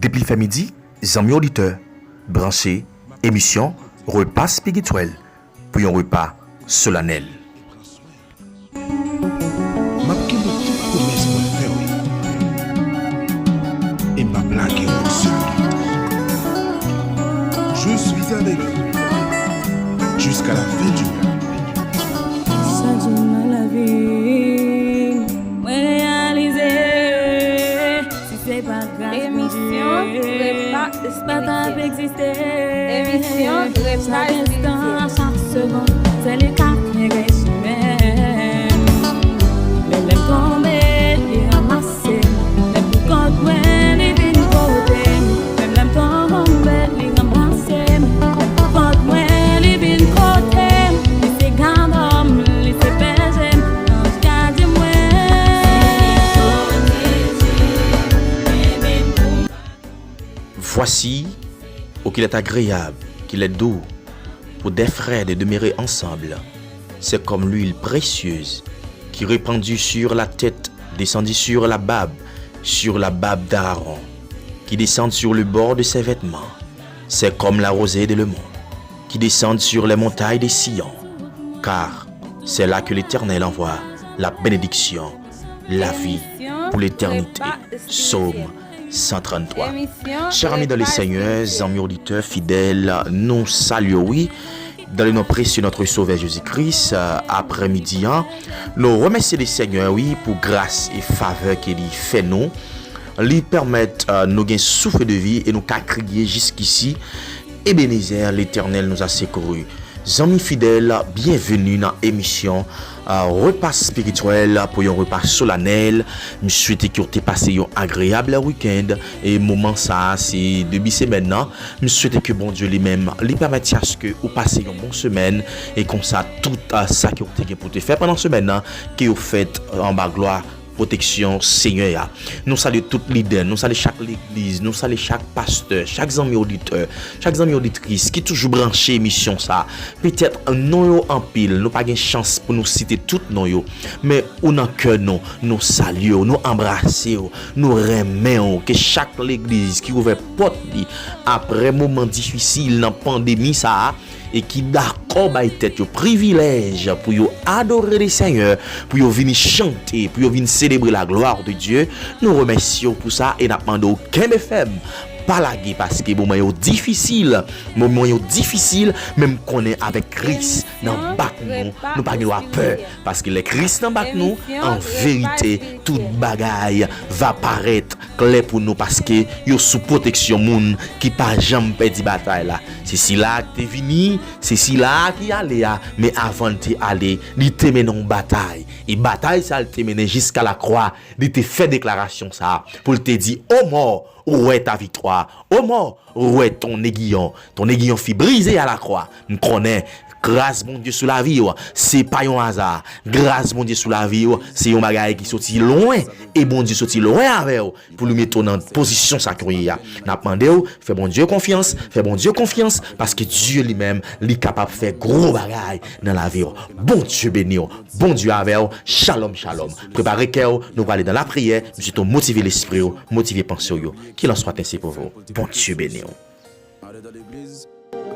Depuis le midi, amis auditeurs, branchez, émission, repas spirituel, puis un repas solennel. Et ma blague est seul. Je suis avec vous jusqu'à la fin du mois. Ça donne la vie, réaliser. Si c'est pas grave, émission, c'est pas grave exister. Émission, chaque instant, chaque seconde, c'est les cas qui restent humains. Mais les tomber, les ramasser, les plus contre les vins côté. Même les tomber, les ramasser, les plus contre les vins côté. Les gardons, les pèses, quand gardez-moi. Voici, oh qu'il est agréable, qu'il est doux, pour des frères de demeurer ensemble. C'est comme l'huile précieuse qui répandue sur la tête, descendit sur la barbe d'Aaron, qui descend sur le bord de ses vêtements. C'est comme la rosée de le monde, qui descend sur les montagnes des Sion, car c'est là que l'Éternel envoie la bénédiction, la vie pour l'éternité. Psaume 133. Chers amis dans les Seigneurs, amis auditeurs fidèles, nous saluons, oui, dans le nom précieux de notre Sauveur Jésus-Christ, après-midi, nous remercions les Seigneurs, oui, pour grâce et faveur qu'il fait nous, lui permettre nous gagner souffle de vie et nous qu'à crier jusqu'ici. Ebenezer, l'Éternel nous a secourus. Amis fidèles, bienvenue dans l'émission repas spirituel pour un repas solennel. Je souhaite que vous ayez passé un agréable week-end et moment ça c'est depuis semaine. Je souhaite que bon Dieu lui-même lui permette à ce que vous passez une bonne semaine et comme ça tout ça que vous avez pour te faire pendant la semaine que vous faites en bas gloire. Protection Seigneur. Nous saluons tous les leaders, nous saluons chaque église, nous saluons chaque pasteur, chaque ami auditeur, chaque ami auditrice qui toujours branché émission ça. Peut-être non en pile, nous pas de chance pour nous citer tout non yo, mais on en cœur nous saluons, nous embrassons, nous remercions que chaque l'église qui ouvre porte après moment difficile dans pandémie ça et qui d'accord by tête yo privilège pour yo adorer le Seigneur, pour yo venir chanter, pour yo venir célébrer la gloire de Dieu. Nous remercions pour ça et n'a demandé aucun FM pas laguer parce que moment yo difficile, même qu'on est avec Christ dans bac nous pas de peur parce que le Christ dans bac nous en vérité toute bagaille va paraître clair pour nous parce que yo sous protection moun qui pas jamais perdre bataille là. C'est si là que t'es venu, c'est si là qui allait mais avant de aller, il te mené en bataille et bataille ça te mené jusqu'à la croix, il te fait déclaration ça pour te dire oh mort où est ta victoire? Oh mort, où est ton aiguillon? Ton aiguillon fit briser à la croix. Je connais. Grâce mon Dieu sous la vie, c'est pas un hasard. Grâce mon Dieu sous la vie, c'est un bagage qui sorti loin et bon Dieu sorti loin avec pour lui mettre dans position sacrée. N'a demandé fais bon Dieu confiance, parce que Dieu lui-même est capable de faire gros bagages dans la vie. Bon Dieu béni, bon Dieu avec vous. Shalom shalom. Préparez cœur, nous allons aller dans la prière, nous allons motiver l'esprit, motiver pensée. Qu'il en soit ainsi pour vous. Bon Dieu béni.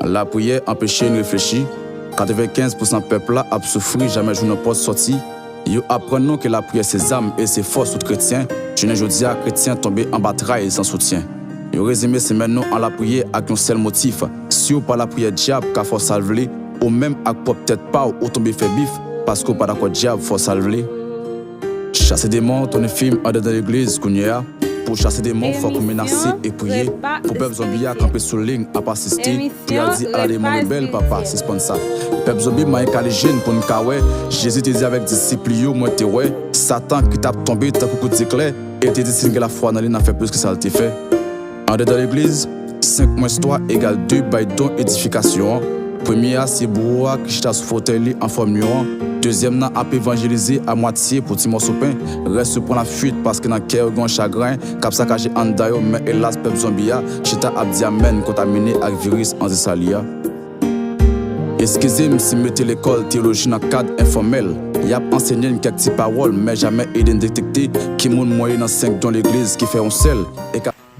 La prière empêche de réfléchir. 95% peuple a souffert, jamais je ne peux sortir. Yo apprenons que la prière c'est âme et c'est force aux chrétiens. Je ne dis à chrétien tomber en bataille sans soutien. Yo résumé c'est maintenant en la prière avec un seul motif. Si ou pas la prière diable qu'a force salver, ou même avec peut-être pas ou tomber fait bif parce qu'on pas d'accord diable force salver. Chasser des démons, ton film en dedans l'église qu'on y a. Pour chasser des démons, il faut qu'on menace et prier. Pour peuple zombie à camper sur ligne, à pas assister. Puis à dire à la démon rebelle, papa, c'est ça. Peuple zombie m'a écalé jeune pour nous caouer. Jésus te dit avec disciples, moi te ouais. Satan qui tape tombé, t'as beaucoup d'éclairs. Et te dit que la foi dans lui n'a fait plus que ça te fait. En dedans l'église, 5 moins 3 égale 2 by don édification. Premier, c'est Bouroua qui chita sous fauteuil en forme nuant. Deuxième, n'a pas évangélisé à moitié pour Timon Sopin. Reste pour la fuite parce que dans le cœur, il y a un chagrin. Cap saccagé en dayo, mais hélas, peuple zombia. Chita abdiamen contaminé avec virus en Zessalia. Excusez-moi si mettez l'école théologie dans le cadre informel. Y a enseigné quelques petites paroles, mais jamais aidé à détecter qui moun moyen dans 5 dans l'église qui fait un sel.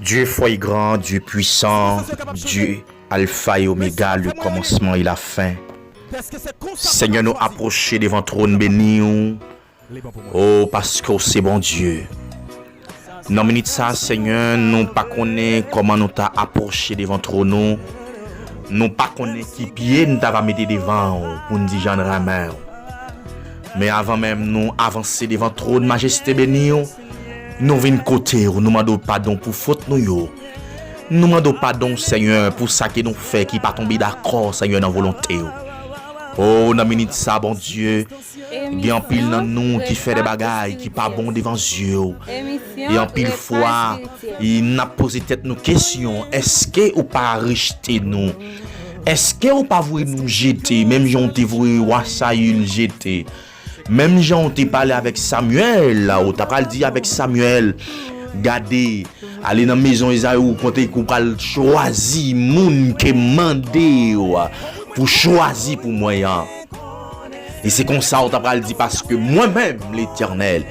Dieu fort et grand, Dieu puissant, Dieu alpha et oméga, le commencement et la fin. Seigneur, nous approcher devant trône béni. Oh, parce que c'est bon Dieu. Dans minute ça, Seigneur, nous pas connaît comment nous t'a approché devant trône. Nous pas connaît qui pied nous t'a mettre devant pour nous dire Jean Ramel. Mais avant même nous avancer devant trône majesté béni, nous venons côté, nous demandons pardon pour faute nous. Nous demandons pardon, Seigneur, pour ça que nous fait qui pas tomber d'accord, Seigneur, dans volonté. Oh, dans minute ça, bon Dieu, il y a un pile dans nous qui fait des bagailles qui pas bon devant Dieu. Et en pile fois, il n'a posé tête nos questions. Est-ce que ou pas rejeter nous? Est-ce que ou pas voulu nous jeter? Même si on te voulu Saül jeter. Même si on te parlé avec Samuel, là, ou t'as pas dit avec Samuel, gardez, aller dans la maison Isaïe ou compter qu'on parle choisir moun qui mandé pour choisir pour moi. Et c'est comme ça on t'a pas dit parce que moi-même l'Éternel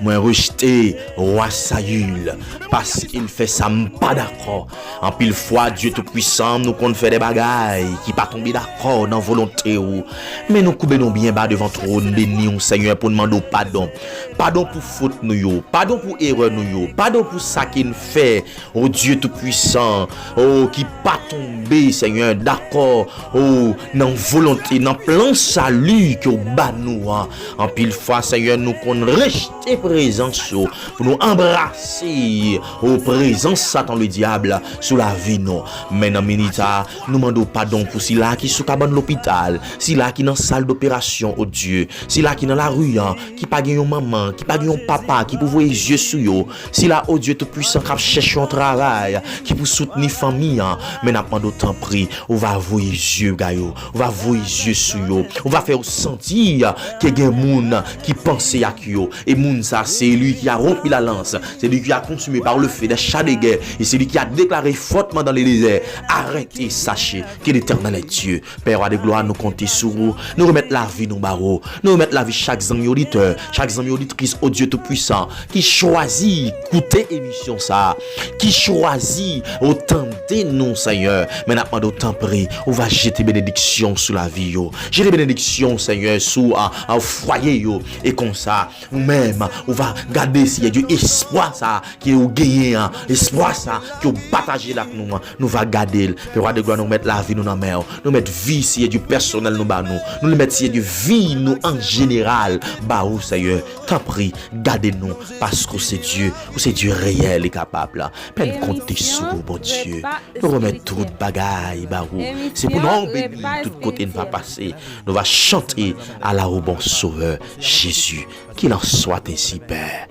moi rejeté roi Saül parce qu'il fait ça pas d'accord. En pile fois Dieu tout puissant nous qu'on fait des bagailles qui pas tomber d'accord dans volonté ou mais nous coubons bien bas devant trône béni au Seigneur pour demander pardon. Pardon pour faute nous yo, pardon pour erreur nous yo, pardon pour ça qu'il fait. Oh Dieu tout puissant, oh qui pas tomber Seigneur d'accord. Oh dans volonté, dans plan salut que bas nous en pile fois Seigneur nous qu'on rejeter présence pour nous embrasser au présence Satan le diable sous la vie nous. Mais dans minita nous demandons pardon pour si là qui sous cabane l'hôpital, si là qui dans salle d'opération au Dieu, si là qui dans la rue qui pas gagne maman, qui pas gagne papa, qui pour voir les yeux sur yo, si là au Dieu tout puissant qui cherche un travail, qui pour soutenir famille, mais n'a pas d'autant pris, on va voir les yeux gayo, on va voir les yeux sur yo, on va faire sentir que gen moun qui pense à yo et moun ça c'est lui qui a rompu la lance, c'est lui qui a consumé par le feu des chats de guerre et c'est lui qui a déclaré fortement dans les déserts, arrêtez, sachez que l'Éternel est Dieu. Père roi de gloire, nous comptons sur vous, nous remettre la vie nous barreaux, nous remettre la vie chaque ami auditeur, chaque ami auditrice au Dieu tout puissant qui choisit écouter émission ça, qui choisit autant de nous Seigneur, mais n'a pas d'autant prix, on va jeter bénédiction sur la vie yo, jeter bénédiction Seigneur sur un foyer yo et comme ça nous-mêmes on va garder s'il y a du espoir ça qui est au gagné, espoir ça qui est partagé là nous, nous va garder le roi de gloire nous mettre la vie nous dans mer, nous mettre vie s'il y a du personnel nous ba nous le mettre s'il y a du vie nous en général ba ou Seigneur t'en prie gardez-nous parce que c'est Dieu réel et capable peine compter sur bon Dieu nous remettre toute bagaille ba ou c'est pour nous bénir tout côté ne va passer nous va chanter à la au bon sauveur Jésus. Qu'il en soit ainsi, Père.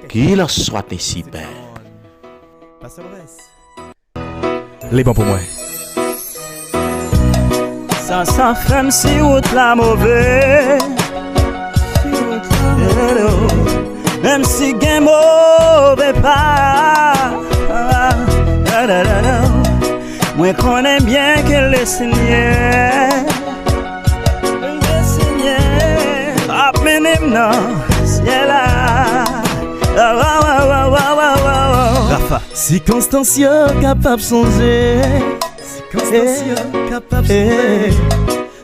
Qu'il en soit ainsi, Père. Les bons pour moi. Ça fait si ou la mauvais. Même si gain mauvais pas. Moi connais bien que le Seigneur. Rafa, circonstance capable songer, capable songer,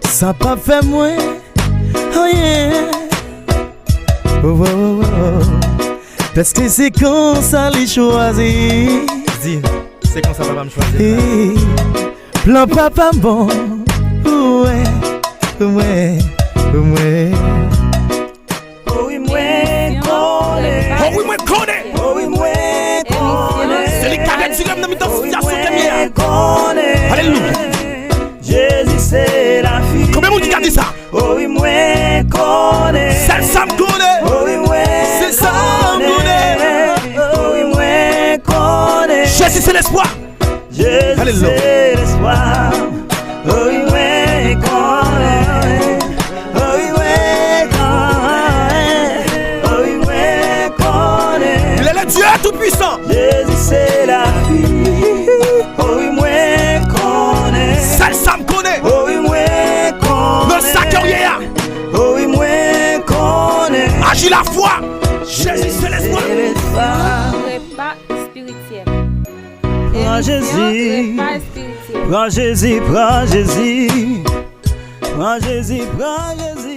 ça pas fait moi, rien. Parce que c'est quand ça les choisir. Dis, c'est quand ça va me choisir. Plan papa bon, ouais. C'est les cadets qui aiment Alléluia. Jésus c'est la vie. Combien de monde dit ça? Oh oui, moi connais. C'est ça me connaît. Oh oui, moi. C'est ça me connaît. Oh oui, moi connais. Jésus c'est l'espoir. Jésus c'est l'espoir. Oh oui, moi connais. Oh oui, moi connais. Oh oui, moi connais. Il est le Dieu tout puissant. Jésus c'est la vie. Oh oui, moi connais. Ça me connaît. Oh oui, moi connais. Dans sa carrière. Oh oui, moi connais. Agis la foi. Jésus c'est l'espoir. Repas spirituel. prends Jésus, prends Jésus, prends Jésus, prends Jésus, prends Jésus.